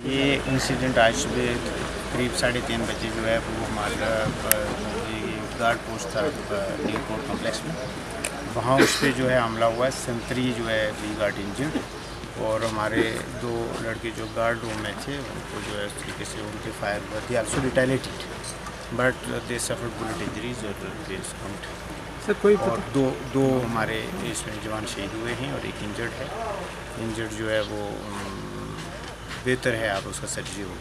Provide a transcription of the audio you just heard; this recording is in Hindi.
ये इंसिडेंट आज सुबह करीब 3:30 बजे जो है वो हमारा गार्ड पोस्ट था न्यू कोर्ट कॉम्प्लेक्स में, वहाँ उस पर जो है हमला हुआ है। संतरी जो है वी गार्ड इंजर्ड, और हमारे 2 लड़के जो गार्ड रूम में थे उनको जो है इस तरीके से उनके फायर हुआ थी, also retaliated but they suffered bullet injuries और दे सर कोई और दो हमारे इसमें जवान शहीद हुए हैं और एक इंजर्ड है। इंजर्ड जो है वो बेहतर है, आप उसका सर्जरी हो।